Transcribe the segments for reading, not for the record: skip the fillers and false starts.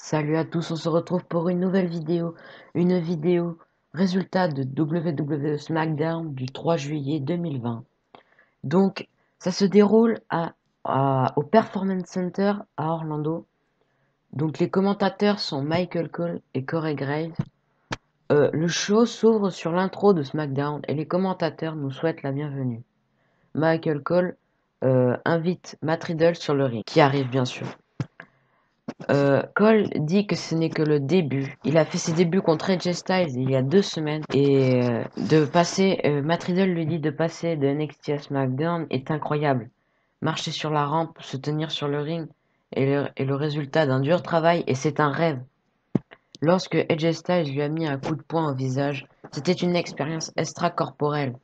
Salut à tous, on se retrouve pour une vidéo résultat de WWE SmackDown du 3 juillet 2020. Donc, ça se déroule au Performance Center à Orlando. Donc, les commentateurs sont Michael Cole et Corey Graves. Le show s'ouvre sur l'intro de SmackDown et les commentateurs nous souhaitent la bienvenue. Michael Cole invite Matt Riddle sur le ring, qui arrive bien sûr. Cole dit que ce n'est que le début. Il a fait ses débuts contre AJ Styles il y a 2 semaines et Matt Riddle lui dit de passer de NXT à SmackDown est incroyable. Marcher sur la rampe, se tenir sur le ring est le résultat d'un dur travail et c'est un rêve. Lorsque AJ Styles lui a mis un coup de poing au visage, c'était une expérience extracorporelle.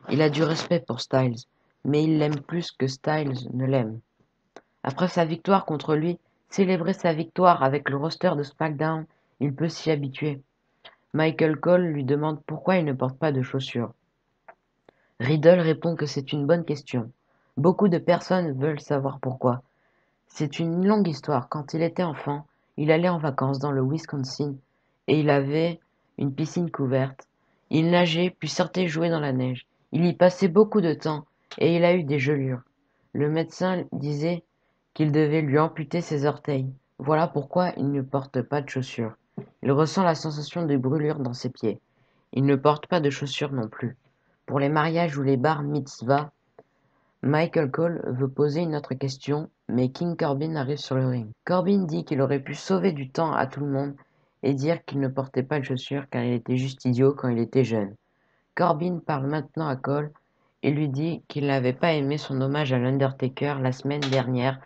Il a du respect pour Styles, mais il l'aime plus que Styles ne l'aime. Après sa victoire contre lui, célébrer sa victoire avec le roster de SmackDown, il peut s'y habituer. Michael Cole lui demande pourquoi il ne porte pas de chaussures. Riddle répond que c'est une bonne question. Beaucoup de personnes veulent savoir pourquoi. C'est une longue histoire. Quand il était enfant, il allait en vacances dans le Wisconsin et il avait une piscine couverte. Il nageait puis sortait jouer dans la neige. Il y passait beaucoup de temps et il a eu des gelures. Le médecin disait qu'il devait lui amputer ses orteils. Voilà pourquoi il ne porte pas de chaussures. Il ressent la sensation de brûlure dans ses pieds. Il ne porte pas de chaussures non plus. Pour les mariages ou les bar mitzvahs, Michael Cole veut poser une autre question, mais King Corbin arrive sur le ring. Corbin dit qu'il aurait pu sauver du temps à tout le monde et dire qu'il ne portait pas de chaussures car il était juste idiot quand il était jeune. Corbin parle maintenant à Cole et lui dit qu'il n'avait pas aimé son hommage à l'Undertaker la semaine dernière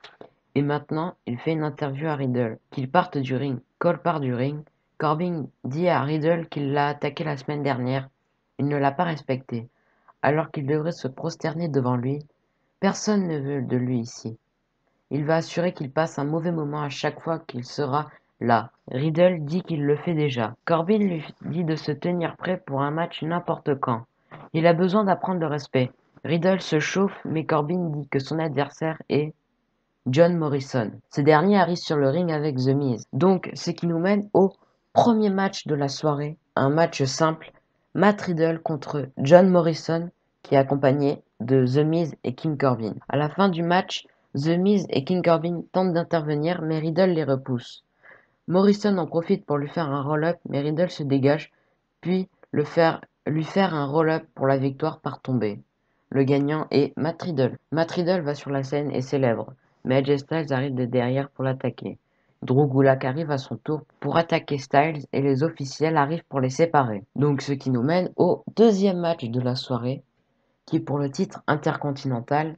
et maintenant il fait une interview à Riddle. Qu'ils partent du ring. Cole part du ring. Corbin dit à Riddle qu'il l'a attaqué la semaine dernière. Il ne l'a pas respecté, alors qu'il devrait se prosterner devant lui. Personne ne veut de lui ici. Il va assurer qu'il passe un mauvais moment à chaque fois qu'il sera là. Riddle dit qu'il le fait déjà. Corbin lui dit de se tenir prêt pour un match n'importe quand. Il a besoin d'apprendre le respect. Riddle se chauffe, mais Corbin dit que son adversaire est John Morrison. Ce dernier arrive sur le ring avec The Miz. Donc, ce qui nous mène au premier match de la soirée. Un match simple. Matt Riddle contre John Morrison, qui est accompagné de The Miz et King Corbin. À la fin du match, The Miz et King Corbin tentent d'intervenir, mais Riddle les repousse. Morrison en profite pour lui faire un roll-up, mais Riddle se dégage, puis lui faire un roll-up pour la victoire par tombée. Le gagnant est Matt Riddle. Matt Riddle va sur la scène et célèbre, mais AJ Styles arrive de derrière pour l'attaquer. Drew Gulak arrive à son tour pour attaquer Styles et les officiels arrivent pour les séparer. Donc ce qui nous mène au deuxième match de la soirée, qui est pour le titre intercontinental,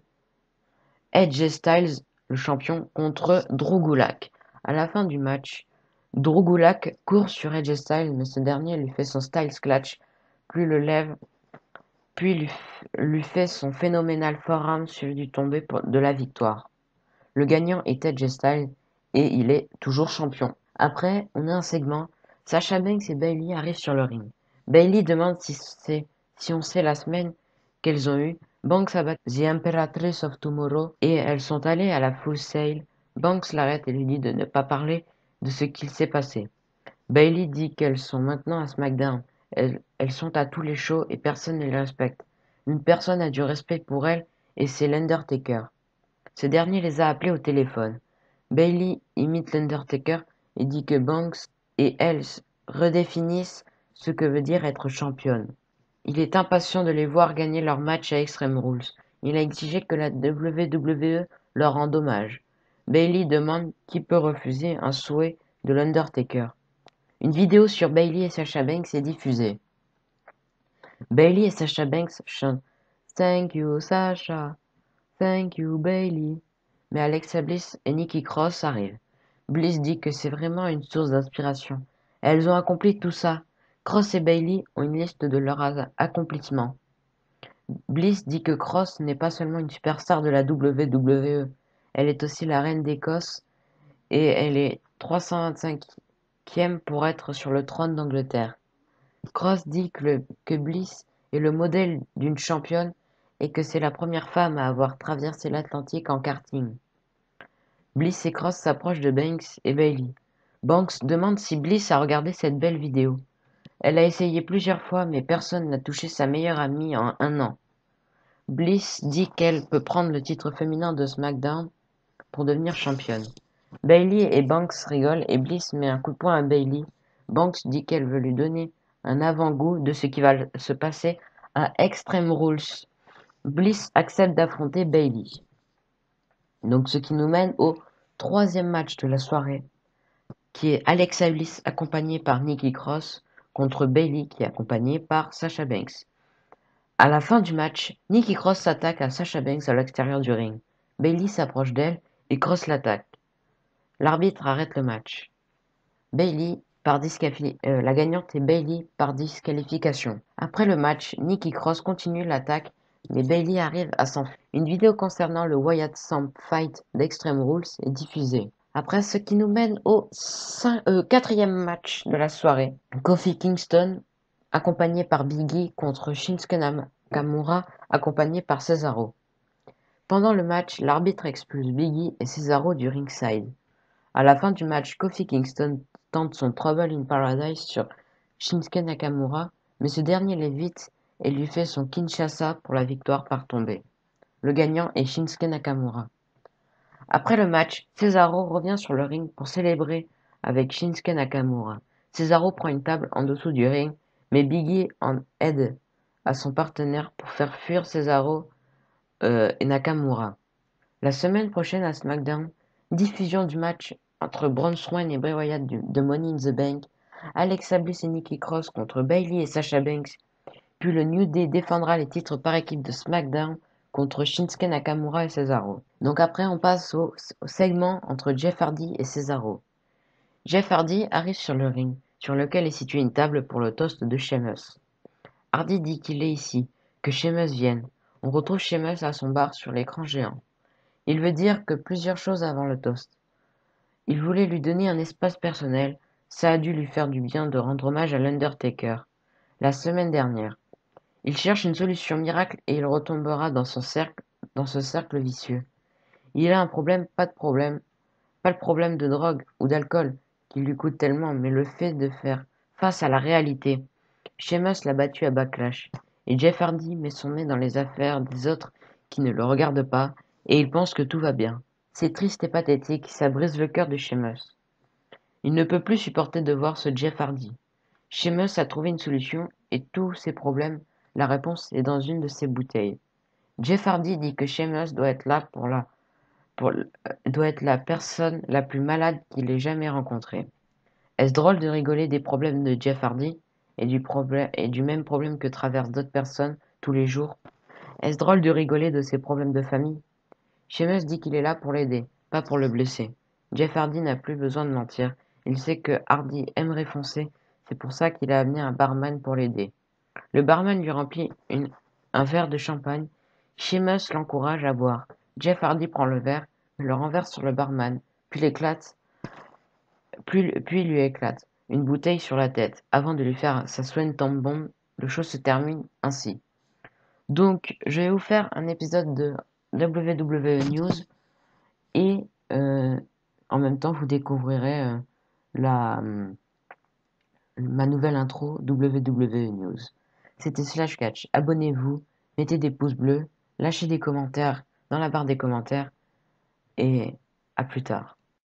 AJ Styles, le champion, contre Drew Gulak. À la fin du match, Drew Gulak court sur AJ Styles, mais ce dernier lui fait son Styles Clutch, puis le lève, puis lui fait son phénoménal forearm sur du tombé de la victoire. Le gagnant est AJ Styles et il est toujours champion. Après, on a un segment. Sasha Banks et Bayley arrivent sur le ring. Bayley demande si on sait la semaine qu'elles ont eue. Banks a battu The Imperatrice of Tomorrow et elles sont allées à la Full Sail. Banks l'arrête et lui dit de ne pas parler de ce qu'il s'est passé. Bayley dit qu'elles sont maintenant à SmackDown. Elles sont à tous les shows et personne ne les respecte. Une personne a du respect pour elles et c'est l'Undertaker. Ce dernier les a appelées au téléphone. Bayley imite l'Undertaker et dit que Banks et elle redéfinissent ce que veut dire être championne. Il est impatient de les voir gagner leur match à Extreme Rules. Il a exigé que la WWE leur rende hommage. Bayley demande qui peut refuser un souhait de l'Undertaker. Une vidéo sur Bayley et Sasha Banks est diffusée. Bayley et Sasha Banks chantent Thank you Sasha, thank you Bayley. Mais Alexa Bliss et Nikki Cross arrivent. Bliss dit que c'est vraiment une source d'inspiration. Elles ont accompli tout ça. Cross et Bayley ont une liste de leurs accomplissements. Bliss dit que Cross n'est pas seulement une superstar de la WWE, elle est aussi la reine d'Écosse et elle est 325e pour être sur le trône d'Angleterre. Cross dit que Bliss est le modèle d'une championne et que c'est la première femme à avoir traversé l'Atlantique en karting. Bliss et Cross s'approchent de Banks et Bayley. Banks demande si Bliss a regardé cette belle vidéo. Elle a essayé plusieurs fois, mais personne n'a touché sa meilleure amie en un an. Bliss dit qu'elle peut prendre le titre féminin de SmackDown pour devenir championne. Bayley et Banks rigolent et Bliss met un coup de poing à Bayley. Banks dit qu'elle veut lui donner un avant-goût de ce qui va se passer à Extreme Rules. Bliss accepte d'affronter Bayley. Donc ce qui nous mène au troisième match de la soirée, qui est Alexa Bliss accompagnée par Nikki Cross contre Bayley qui est accompagnée par Sasha Banks. À la fin du match, Nikki Cross s'attaque à Sasha Banks à l'extérieur du ring. Bayley s'approche d'elle et Cross l'attaque. L'arbitre arrête le match. La gagnante est Bayley par disqualification. Après le match, Nikki Cross continue l'attaque, mais Bayley arrive à s'enfuir. Une vidéo concernant le Wyatt Samp Fight d'Extreme Rules est diffusée. Après, ce qui nous mène au quatrième match de la soirée. Kofi Kingston, accompagné par Big E contre Shinsuke Nakamura, accompagné par Cesaro. Pendant le match, l'arbitre expulse Big E et Cesaro du ringside. À la fin du match, Kofi Kingston tente son Trouble in Paradise sur Shinsuke Nakamura, mais ce dernier l'évite et lui fait son Kinshasa pour la victoire par tombée. Le gagnant est Shinsuke Nakamura. Après le match, Cesaro revient sur le ring pour célébrer avec Shinsuke Nakamura. Cesaro prend une table en dessous du ring, mais Big E en aide à son partenaire pour faire fuir Cesaro et Nakamura. La semaine prochaine à SmackDown, diffusion du match entre Braun Strowman et Bray Wyatt de Money in the Bank, Alexa Bliss et Nikki Cross contre Bayley et Sasha Banks, puis le New Day défendra les titres par équipe de SmackDown contre Shinsuke Nakamura et Cesaro. Donc après on passe au segment entre Jeff Hardy et Cesaro. Jeff Hardy arrive sur le ring, sur lequel est située une table pour le toast de Sheamus. Hardy dit qu'il est ici, que Sheamus vienne. On retrouve Sheamus à son bar sur l'écran géant. Il veut dire que plusieurs choses avant le toast. Il voulait lui donner un espace personnel, ça a dû lui faire du bien de rendre hommage à l'Undertaker, la semaine dernière. Il cherche une solution miracle et il retombera dans ce cercle vicieux. Il a un problème, pas le problème de drogue ou d'alcool qui lui coûte tellement, mais le fait de faire face à la réalité. Sheamus l'a battu à Backlash, et Jeff Hardy met son nez dans les affaires des autres qui ne le regardent pas, et il pense que tout va bien. C'est triste et pathétique, ça brise le cœur de Sheamus. Il ne peut plus supporter de voir ce Jeff Hardy. Sheamus a trouvé une solution, et tous ses problèmes, la réponse est dans une de ses bouteilles. Jeff Hardy dit que Sheamus doit être là doit être la personne la plus malade qu'il ait jamais rencontrée. Est-ce drôle de rigoler des problèmes de Jeff Hardy et du même problème que traversent d'autres personnes tous les jours? Est-ce drôle de rigoler de ses problèmes de famille? Sheamus dit qu'il est là pour l'aider, pas pour le blesser. Jeff Hardy n'a plus besoin de mentir. Il sait que Hardy aimerait foncer, c'est pour ça qu'il a amené un barman pour l'aider. Le barman lui remplit un verre de champagne. Sheamus l'encourage à boire. Jeff Hardy prend le verre, le renverse sur le barman, puis lui éclate une bouteille sur la tête. Avant de lui faire sa Swanton Bomb, le show se termine ainsi. Donc, je vais vous faire un épisode de WWE News et en même temps, vous découvrirez ma nouvelle intro WWE News. C'était Slash Catch. Abonnez-vous, mettez des pouces bleus, lâchez des commentaires dans la barre des commentaires et à plus tard.